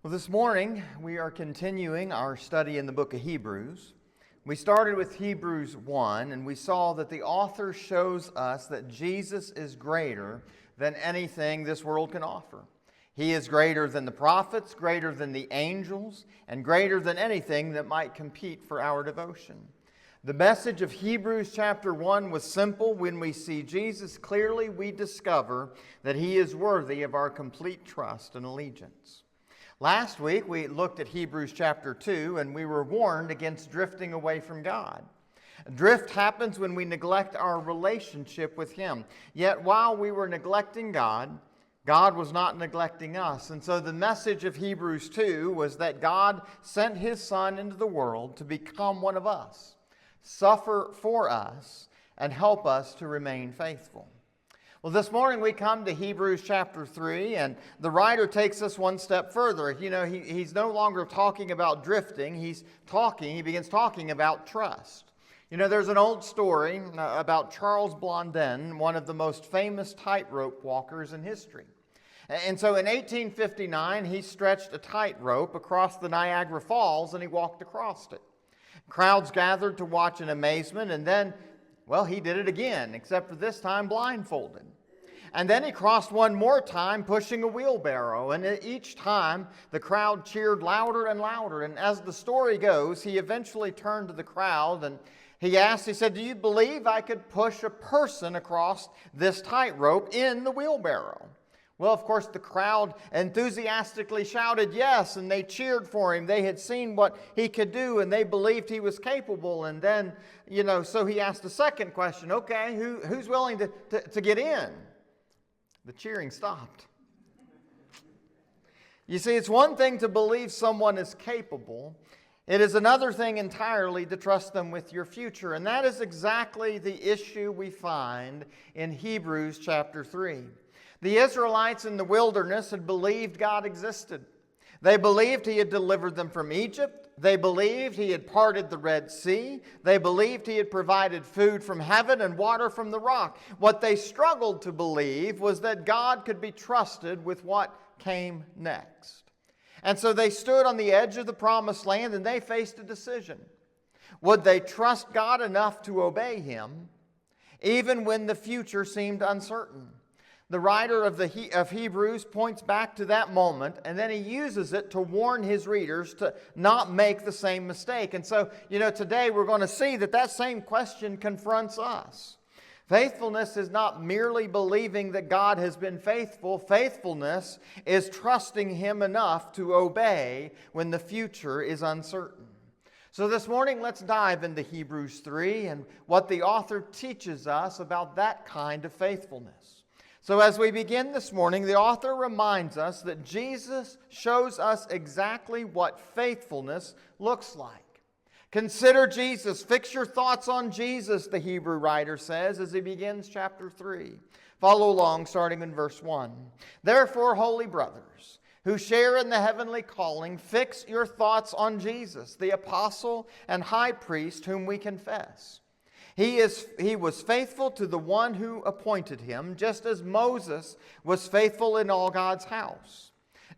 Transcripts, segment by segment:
Well, this morning we are continuing our study in the book of Hebrews. We started with Hebrews 1, and we saw that the author shows us that Jesus is greater than anything this world can offer. He is greater than the prophets, greater than the angels, and greater than anything that might compete for our devotion. The message of Hebrews chapter 1 was simple. When we see Jesus clearly, we discover that He is worthy of our complete trust and allegiance. Last week, we looked at Hebrews chapter 2, and we were warned against drifting away from God. Drift happens when we neglect our relationship with Him. Yet while we were neglecting God, God was not neglecting us. And so the message of Hebrews 2 was that God sent His Son into the world to become one of us, suffer for us, and help us to remain faithful. Well, this morning we come to Hebrews chapter 3, and the writer takes us one step further. He's no longer talking about drifting. He begins talking about trust. There's an old story about Charles Blondin, one of the most famous tightrope walkers in history. And so in 1859, he stretched a tightrope across the Niagara Falls, and he walked across it. Crowds gathered to watch in amazement, and then, he did it again, except for this time blindfolded. And then he crossed one more time pushing a wheelbarrow, and each time the crowd cheered louder and louder. And as the story goes, he eventually turned to the crowd and he said, "Do you believe I could push a person across this tightrope in the wheelbarrow?" Well, of course, the crowd enthusiastically shouted yes, and they cheered for him. They had seen what he could do, and they believed he was capable. And then, so he asked a second question. Okay, who's willing to get in? The cheering stopped. You see, it's one thing to believe someone is capable. It is another thing entirely to trust them with your future. And that is exactly the issue we find in Hebrews chapter 3. The Israelites in the wilderness had believed God existed. They believed He had delivered them from Egypt. They believed He had parted the Red Sea. They believed He had provided food from heaven and water from the rock. What they struggled to believe was that God could be trusted with what came next. And so they stood on the edge of the promised land and they faced a decision. Would they trust God enough to obey Him, even when the future seemed uncertain? The writer of Hebrews points back to that moment, and then he uses it to warn his readers to not make the same mistake. And so, today we're going to see that same question confronts us. Faithfulness is not merely believing that God has been faithful. Faithfulness is trusting Him enough to obey when the future is uncertain. So this morning, let's dive into Hebrews 3 and what the author teaches us about that kind of faithfulness. So as we begin this morning, the author reminds us that Jesus shows us exactly what faithfulness looks like. Consider Jesus. Fix your thoughts on Jesus, the Hebrew writer says as he begins chapter 3. Follow along starting in verse 1. Therefore, holy brothers, who share in the heavenly calling, fix your thoughts on Jesus, the apostle and high priest whom we confess. He was faithful to the one who appointed him, just as Moses was faithful in all God's house.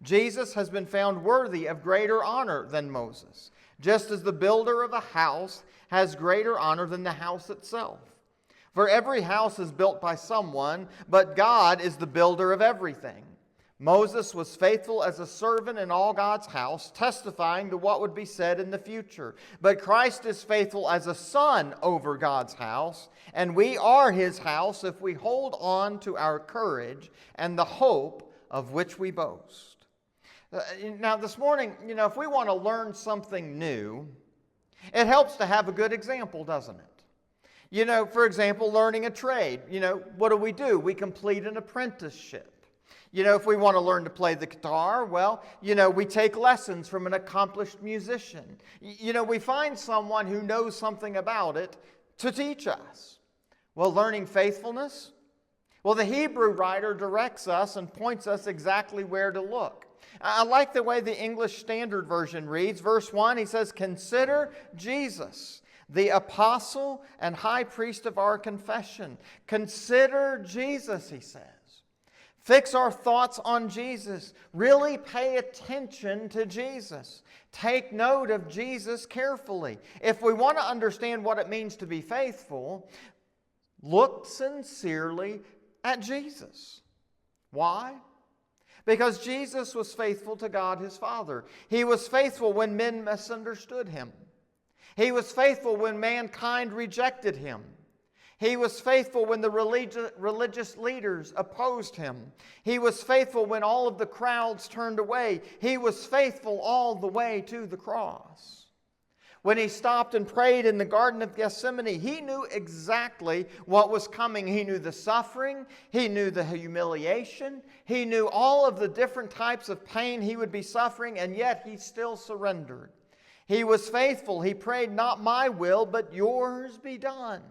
Jesus has been found worthy of greater honor than Moses, just as the builder of a house has greater honor than the house itself. For every house is built by someone, but God is the builder of everything. Moses was faithful as a servant in all God's house, testifying to what would be said in the future. But Christ is faithful as a son over God's house, and we are His house if we hold on to our courage and the hope of which we boast. Now this morning, if we want to learn something new, it helps to have a good example, doesn't it? For example, learning a trade. What do? We complete an apprenticeship. If we want to learn to play the guitar, we take lessons from an accomplished musician. We find someone who knows something about it to teach us. Learning faithfulness? The Hebrew writer directs us and points us exactly where to look. I like the way the English Standard Version reads. Verse 1, he says, "Consider Jesus, the apostle and high priest of our confession." Consider Jesus, he says. Fix our thoughts on Jesus. Really pay attention to Jesus. Take note of Jesus carefully. If we want to understand what it means to be faithful, look sincerely at Jesus. Why? Because Jesus was faithful to God his Father. He was faithful when men misunderstood him. He was faithful when mankind rejected him. He was faithful when the religious leaders opposed him. He was faithful when all of the crowds turned away. He was faithful all the way to the cross. When he stopped and prayed in the Garden of Gethsemane, he knew exactly what was coming. He knew the suffering. He knew the humiliation. He knew all of the different types of pain he would be suffering, and yet he still surrendered. He was faithful. He prayed, "Not my will, but yours be done."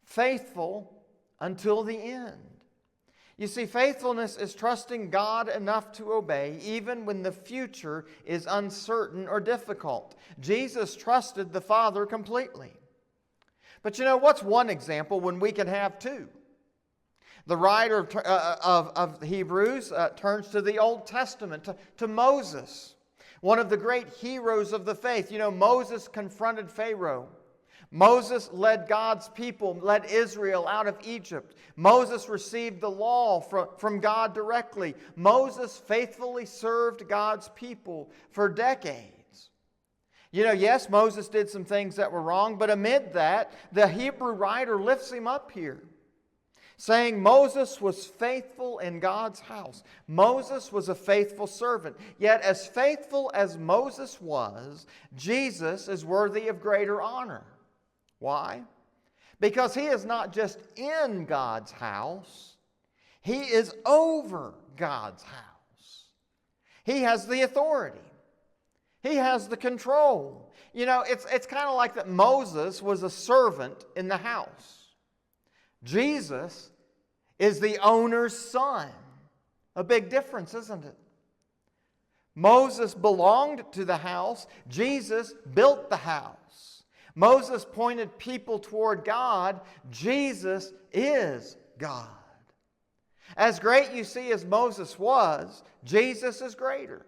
Faithful until the end. You see, faithfulness is trusting God enough to obey even when the future is uncertain or difficult. Jesus trusted the Father completely. But you know, what's one example when we can have two? The writer of Hebrews turns to the Old Testament, to Moses, one of the great heroes of the faith. You know, Moses confronted Pharaoh. Moses led God's people, led Israel out of Egypt. Moses received the law from God directly. Moses faithfully served God's people for decades. You know, yes, Moses did some things that were wrong, but amid that, the Hebrew writer lifts him up here, saying Moses was faithful in God's house. Moses was a faithful servant. Yet as faithful as Moses was, Jesus is worthy of greater honor. Why? Because he is not just in God's house, he is over God's house. He has the authority. He has the control. You know, it's kind of like that Moses was a servant in the house. Jesus is the owner's son. A big difference, isn't it? Moses belonged to the house. Jesus built the house. Moses pointed people toward God. Jesus is God. As great you see as Moses was, Jesus is greater.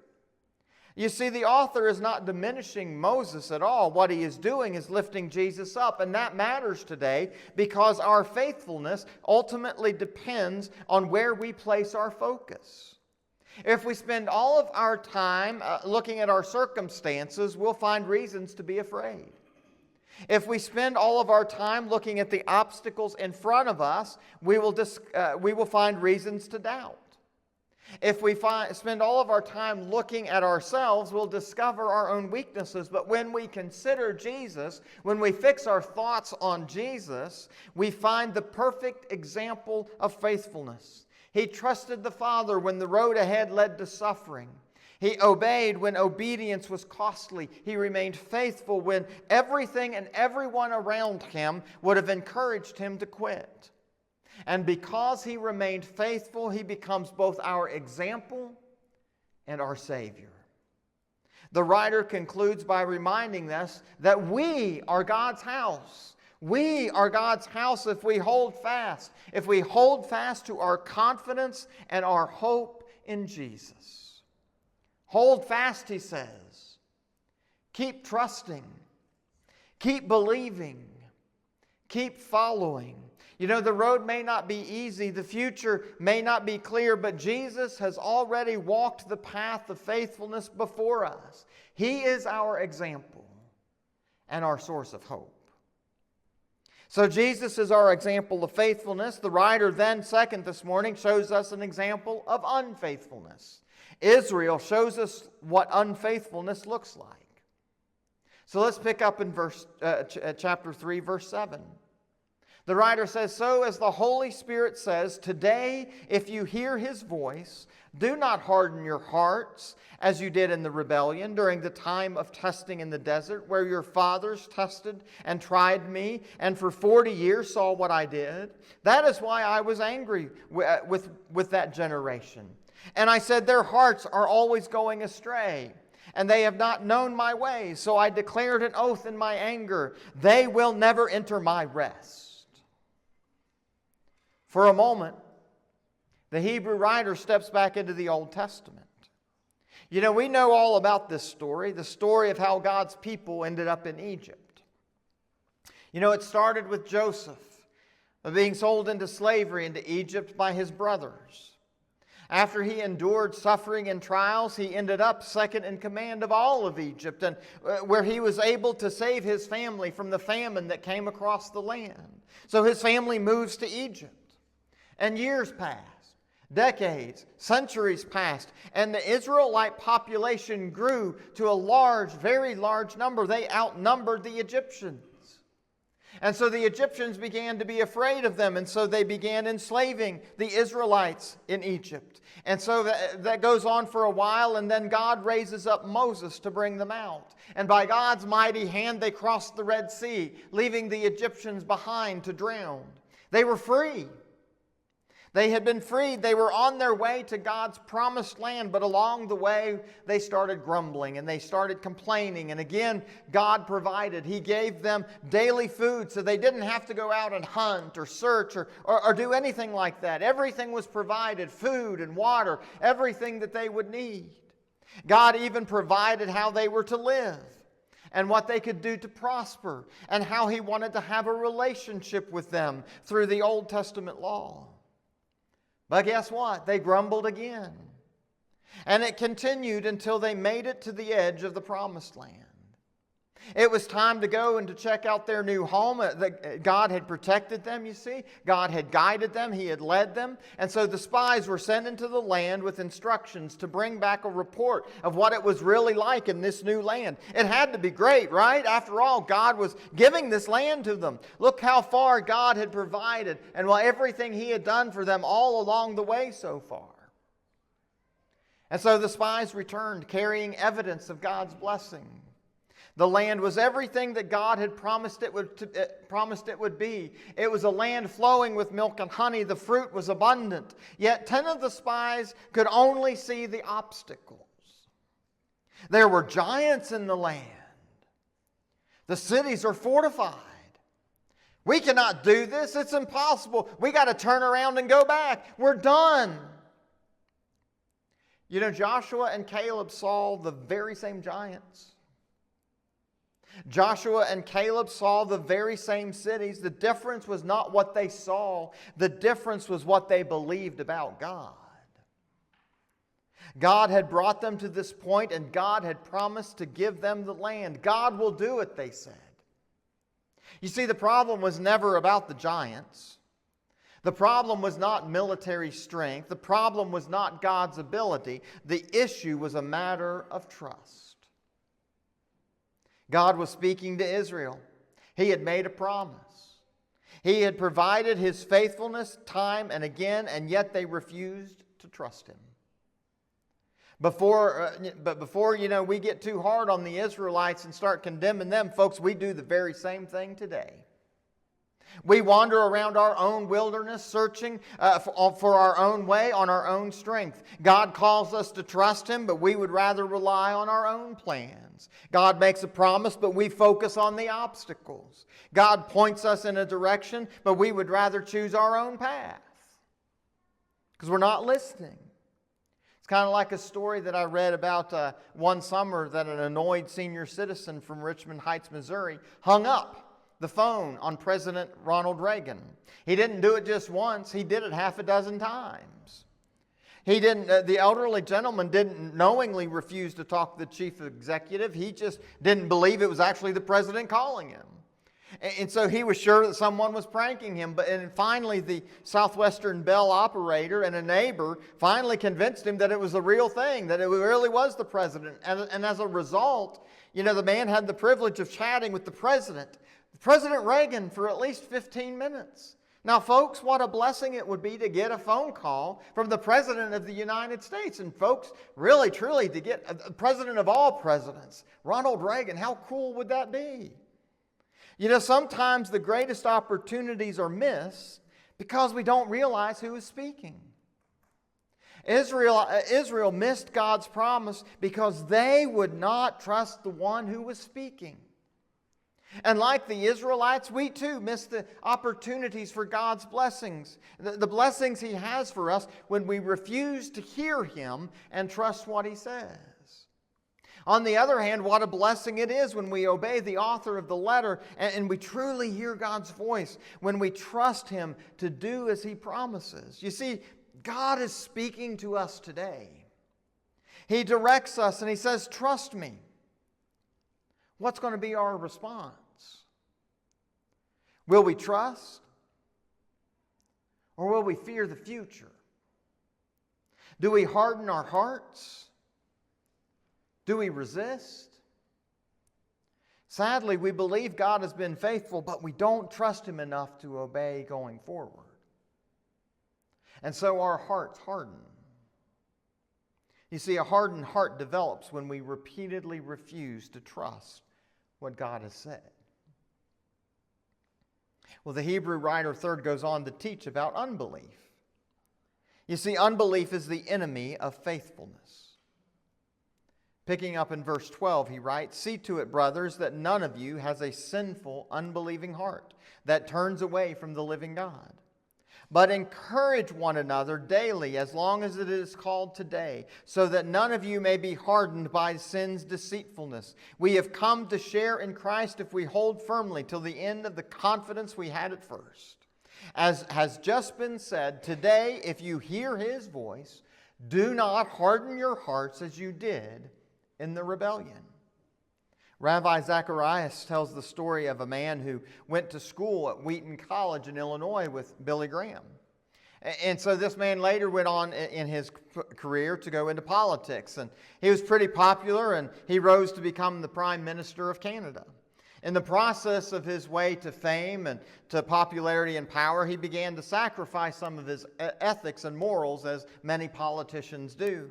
You see, the author is not diminishing Moses at all. What he is doing is lifting Jesus up, and that matters today because our faithfulness ultimately depends on where we place our focus. If we spend all of our time looking at our circumstances, we'll find reasons to be afraid. If we spend all of our time looking at the obstacles in front of us, we will find reasons to doubt. If we spend all of our time looking at ourselves, we'll discover our own weaknesses. But when we consider Jesus, when we fix our thoughts on Jesus, we find the perfect example of faithfulness. He trusted the Father when the road ahead led to suffering. He obeyed when obedience was costly. He remained faithful when everything and everyone around him would have encouraged him to quit. And because he remained faithful, he becomes both our example and our Savior. The writer concludes by reminding us that we are God's house. We are God's house if we hold fast. If we hold fast to our confidence and our hope in Jesus. Hold fast, he says. Keep trusting. Keep believing. Keep following. You know, the road may not be easy. The future may not be clear, but Jesus has already walked the path of faithfulness before us. He is our example and our source of hope. So Jesus is our example of faithfulness. The writer then, second this morning, shows us an example of unfaithfulness. Israel shows us what unfaithfulness looks like. So let's pick up in chapter 3, verse 7. The writer says, "So as the Holy Spirit says, today, if you hear His voice, do not harden your hearts as you did in the rebellion during the time of testing in the desert, where your fathers tested and tried me, and for 40 years saw what I did. That is why I was angry with that generation. And I said, their hearts are always going astray, and they have not known my ways. So I declared an oath in my anger, they will never enter my rest." For a moment, the Hebrew writer steps back into the Old Testament. You know, we know all about this story, the story of how God's people ended up in Egypt. You know, it started with Joseph being sold into slavery into Egypt by his brothers. After he endured suffering and trials, he ended up second in command of all of Egypt, and where he was able to save his family from the famine that came across the land. So his family moves to Egypt, and years pass. Decades, centuries passed, and the Israelite population grew to a large, very large number. They outnumbered the Egyptians. And so the Egyptians began to be afraid of them, and so they began enslaving the Israelites in Egypt. And so that goes on for a while, and then God raises up Moses to bring them out. And by God's mighty hand, they crossed the Red Sea, leaving the Egyptians behind to drown. They were free. They had been freed. They were on their way to God's promised land, but along the way, they started grumbling and they started complaining. And again, God provided. He gave them daily food so they didn't have to go out and hunt or search or do anything like that. Everything was provided, food and water, everything that they would need. God even provided how they were to live and what they could do to prosper and how He wanted to have a relationship with them through the Old Testament law. But guess what? They grumbled again. And it continued until they made it to the edge of the promised land. It was time to go and to check out their new home. God had protected them, you see. God had guided them. He had led them. And so the spies were sent into the land with instructions to bring back a report of what it was really like in this new land. It had to be great, right? After all, God was giving this land to them. Look how far God had provided and everything He had done for them all along the way so far. And so the spies returned carrying evidence of God's blessing. The land was everything that God had promised it would be. It was a land flowing with milk and honey. The fruit was abundant. Yet 10 of the spies could only see the obstacles. There were giants in the land. The cities are fortified. We cannot do this. It's impossible. We got to turn around and go back. We're done. You know, Joshua and Caleb saw the very same giants. Joshua and Caleb saw the very same cities. The difference was not what they saw. The difference was what they believed about God. God had brought them to this point, and God had promised to give them the land. God will do it, they said. You see, the problem was never about the giants. The problem was not military strength. The problem was not God's ability. The issue was a matter of trust. God was speaking to Israel. He had made a promise. He had provided His faithfulness time and again, and yet they refused to trust Him. But before we get too hard on the Israelites and start condemning them, folks, we do the very same thing today. We wander around our own wilderness, searching for our own way, on our own strength. God calls us to trust Him, but we would rather rely on our own plans. God makes a promise, but we focus on the obstacles. God points us in a direction, but we would rather choose our own path because we're not listening. It's kind of like a story that I read about one summer that an annoyed senior citizen from Richmond Heights, Missouri, hung up the phone on President Ronald Reagan. He didn't do it just once. He did it half a dozen times. The elderly gentleman didn't knowingly refuse to talk to the chief executive. He just didn't believe it was actually the president calling him. And so he was sure that someone was pranking him. And finally, the Southwestern Bell operator and a neighbor finally convinced him that it was the real thing, that it really was the president. And as a result, the man had the privilege of chatting with the President Reagan, for at least 15 minutes. Now, folks, what a blessing it would be to get a phone call from the President of the United States. And folks, really, truly, to get the President of all presidents, Ronald Reagan, how cool would that be? Sometimes the greatest opportunities are missed because we don't realize who is speaking. Israel missed God's promise because they would not trust the one who was speaking. And like the Israelites, we too miss the opportunities for God's blessings, the blessings He has for us when we refuse to hear Him and trust what He says. On the other hand, what a blessing it is when we obey the author of the letter and we truly hear God's voice, when we trust Him to do as He promises. You see, God is speaking to us today. He directs us and He says, "Trust me." What's going to be our response? Will we trust? Or will we fear the future? Do we harden our hearts? Do we resist? Sadly, we believe God has been faithful, but we don't trust Him enough to obey going forward. And so our hearts harden. You see, a hardened heart develops when we repeatedly refuse to trust what God has said. Well, the Hebrew writer third goes on to teach about unbelief. You see, unbelief is the enemy of faithfulness. Picking up in verse 12, he writes, "See to it, brothers, that none of you has a sinful, unbelieving heart that turns away from the living God. But encourage one another daily, as long as it is called today, so that none of you may be hardened by sin's deceitfulness. We have come to share in Christ if we hold firmly till the end of the confidence we had at first. As has just been said, today, if you hear His voice, do not harden your hearts as you did in the rebellion." Rabbi Zacharias tells the story of a man who went to school at Wheaton College in Illinois with Billy Graham. And so this man later went on in his career to go into politics. And he was pretty popular, and he rose to become the Prime Minister of Canada. In the process of his way to fame and to popularity and power, he began to sacrifice some of his ethics and morals, as many politicians do.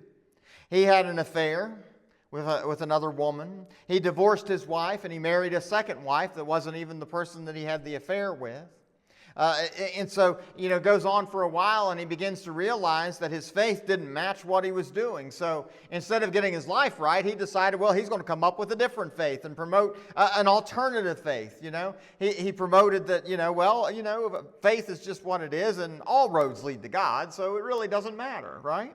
He had an affair with another woman. He divorced his wife and he married a second wife that wasn't even the person that he had the affair with. And so, goes on for a while, and he begins to realize that his faith didn't match what he was doing. So instead of getting his life right, he decided, well, he's going to come up with a different faith and promote an alternative faith. He promoted that, faith is just what it is, and all roads lead to God, so it really doesn't matter, right?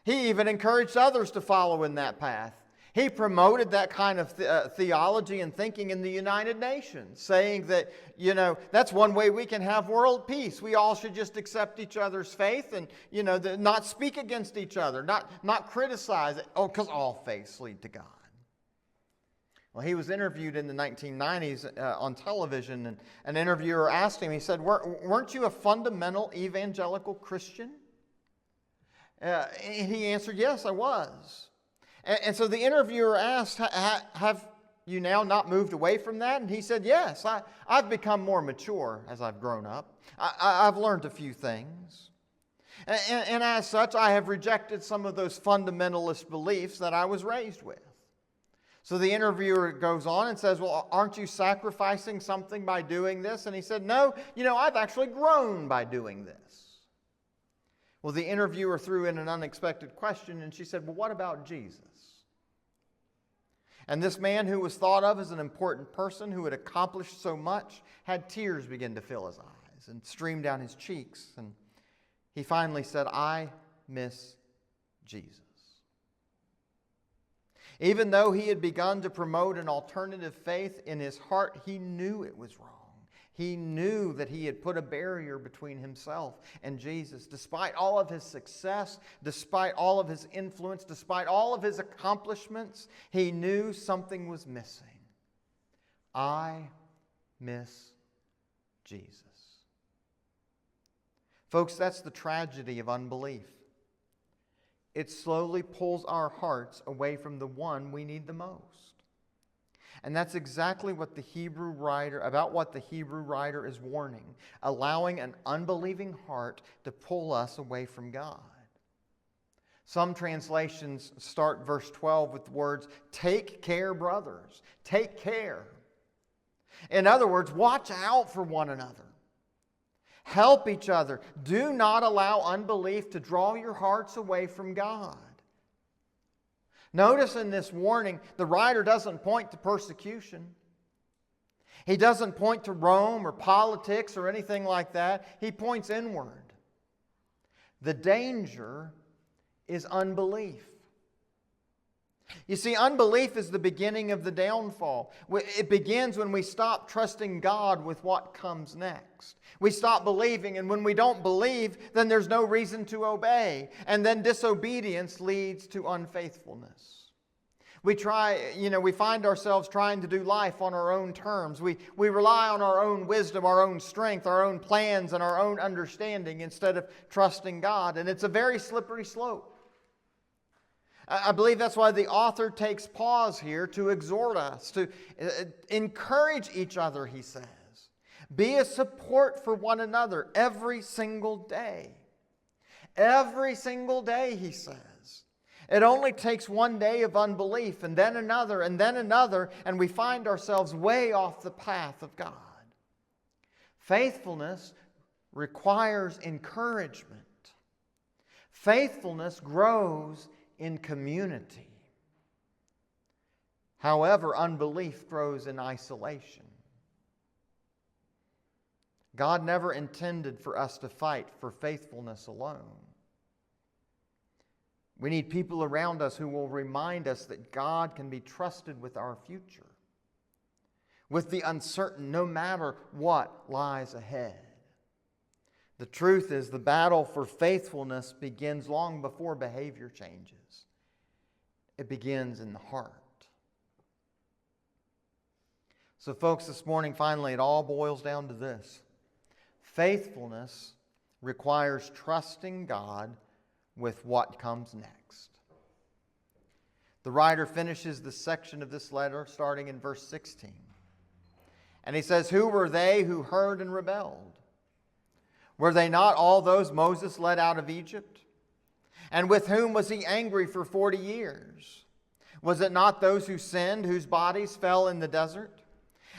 He even encouraged others to follow in that path. He promoted that kind of theology and thinking in the United Nations, saying that, that's one way we can have world peace. We all should just accept each other's faith and, not speak against each other, not criticize it. Oh, because all faiths lead to God. Well, he was interviewed in the 1990s on television, and an interviewer asked him, he said, weren't you a fundamental evangelical Christian? And he answered, yes, I was. And so the interviewer asked, have you now not moved away from that? And he said, yes, I've become more mature as I've grown up. I've learned a few things. And as such, I have rejected some of those fundamentalist beliefs that I was raised with. So the interviewer goes on and says, well, aren't you sacrificing something by doing this? And he said, no, I've actually grown by doing this. Well, the interviewer threw in an unexpected question, and she said, well, what about Jesus? And this man, who was thought of as an important person, who had accomplished so much, had tears begin to fill his eyes and stream down his cheeks. And he finally said, I miss Jesus. Even though he had begun to promote an alternative faith, in his heart, he knew it was wrong. He knew that he had put a barrier between himself and Jesus. Despite all of his success, despite all of his influence, despite all of his accomplishments, he knew something was missing. I miss Jesus. Folks, that's the tragedy of unbelief. It slowly pulls our hearts away from the one we need the most. And that's exactly what the Hebrew writer is warning, allowing an unbelieving heart to pull us away from God. Some translations start verse 12 with the words, take care, brothers, take care. In other words, watch out for one another. Help each other. Do not allow unbelief to draw your hearts away from God. Notice in this warning, the writer doesn't point to persecution. He doesn't point to Rome or politics or anything like that. He points inward. The danger is unbelief. You see, unbelief is the beginning of the downfall. It begins when we stop trusting God with what comes next. We stop believing, and when we don't believe, then there's no reason to obey. And then disobedience leads to unfaithfulness. We find ourselves trying to do life on our own terms. We rely on our own wisdom, our own strength, our own plans, and our own understanding instead of trusting God. And it's a very slippery slope. I believe that's why the author takes pause here to exhort us, to encourage each other, he says. Be a support for one another every single day. Every single day, he says. It only takes one day of unbelief, and then another, and we find ourselves way off the path of God. Faithfulness requires encouragement. Faithfulness grows in community. However, unbelief grows in isolation. God never intended for us to fight for faithfulness alone. We need people around us who will remind us that God can be trusted with our future, with the uncertain, no matter what lies ahead. The truth is, the battle for faithfulness begins long before behavior changes. It begins in the heart. So, folks, this morning, finally, it all boils down to this. Faithfulness requires trusting God with what comes next. The writer finishes this section of this letter starting in verse 16. And he says, "Who were they who heard and rebelled? Were they not all those Moses led out of Egypt? And with whom was he angry for 40 years? Was it not those who sinned, whose bodies fell in the desert?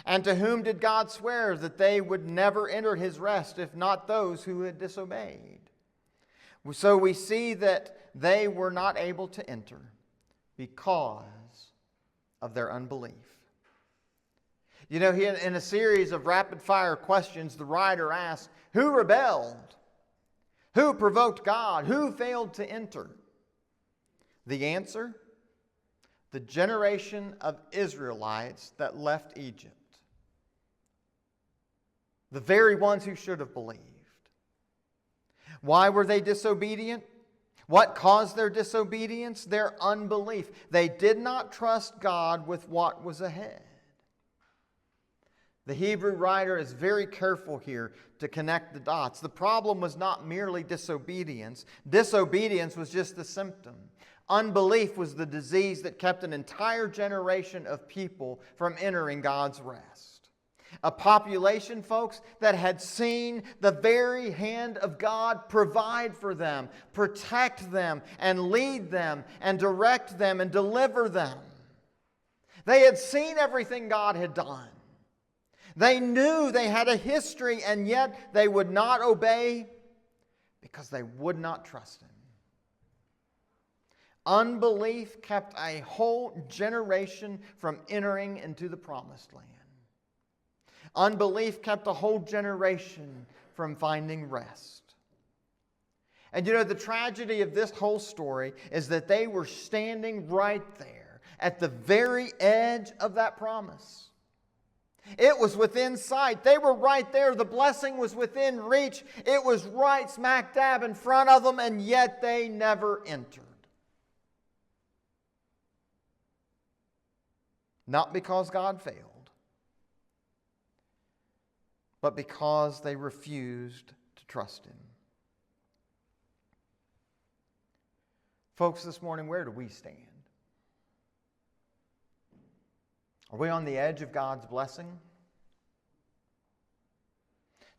And to whom did God swear that they would never enter his rest, if not those who had disobeyed? So we see that they were not able to enter because of their unbelief." You know, in a series of rapid-fire questions, the writer asks, who rebelled? Who provoked God? Who failed to enter? The answer? The generation of Israelites that left Egypt. The very ones who should have believed. Why were they disobedient? What caused their disobedience? Their unbelief. They did not trust God with what was ahead. The Hebrew writer is very careful here to connect the dots. The problem was not merely disobedience. Disobedience was just the symptom. Unbelief was the disease that kept an entire generation of people from entering God's rest. A population, folks, that had seen the very hand of God provide for them, protect them, and lead them, and direct them, and deliver them. They had seen everything God had done. They knew they had a history, and yet they would not obey because they would not trust Him. Unbelief kept a whole generation from entering into the promised land. Unbelief kept a whole generation from finding rest. And you know, the tragedy of this whole story is that they were standing right there at the very edge of that promise. It was within sight. They were right there. The blessing was within reach. It was right smack dab in front of them, and yet they never entered. Not because God failed, but because they refused to trust Him. Folks, this morning, where do we stand? Are we on the edge of God's blessing?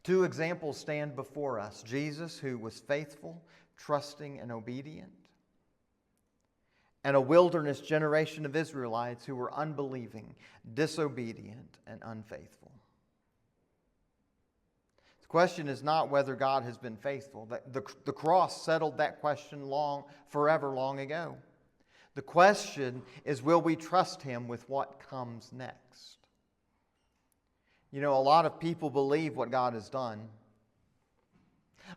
Two examples stand before us. Jesus, who was faithful, trusting, and obedient, and a wilderness generation of Israelites who were unbelieving, disobedient, and unfaithful. The question is not whether God has been faithful. The cross settled that question forever long ago. The question is, will we trust Him with what comes next? You know, a lot of people believe what God has done.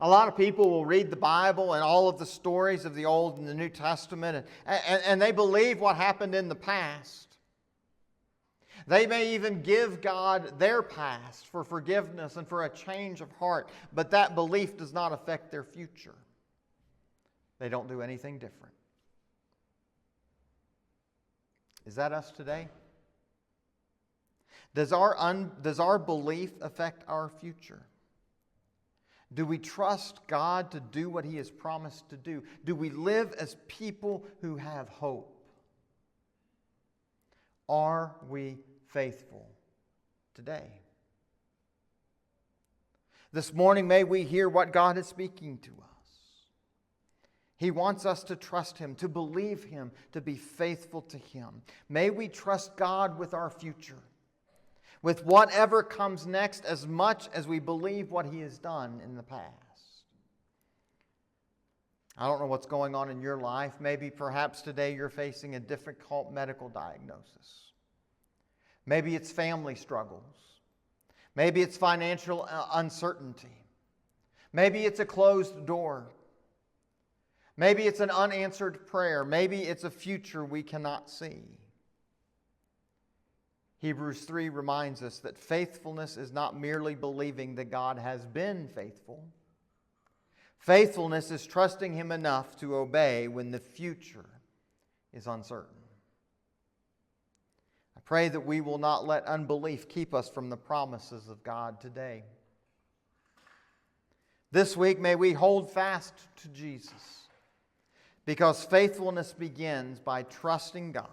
A lot of people will read the Bible and all of the stories of the Old and the New Testament, and they believe what happened in the past. They may even give God their past for forgiveness and for a change of heart, but that belief does not affect their future. They don't do anything different. Is that us today? Does our belief affect our future? Do we trust God to do what He has promised to do? Do we live as people who have hope? Are we faithful today? This morning, may we hear what God is speaking to us. He wants us to trust Him, to believe Him, to be faithful to Him. May we trust God with our future, with whatever comes next, as much as we believe what He has done in the past. I don't know what's going on in your life. Maybe perhaps today you're facing a difficult medical diagnosis. Maybe it's family struggles. Maybe it's financial uncertainty. Maybe it's a closed door. Maybe it's an unanswered prayer. Maybe it's a future we cannot see. Hebrews 3 reminds us that faithfulness is not merely believing that God has been faithful. Faithfulness is trusting Him enough to obey when the future is uncertain. I pray that we will not let unbelief keep us from the promises of God today. This week, may we hold fast to Jesus, because faithfulness begins by trusting God,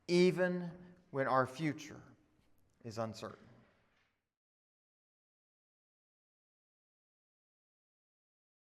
even when our future is uncertain.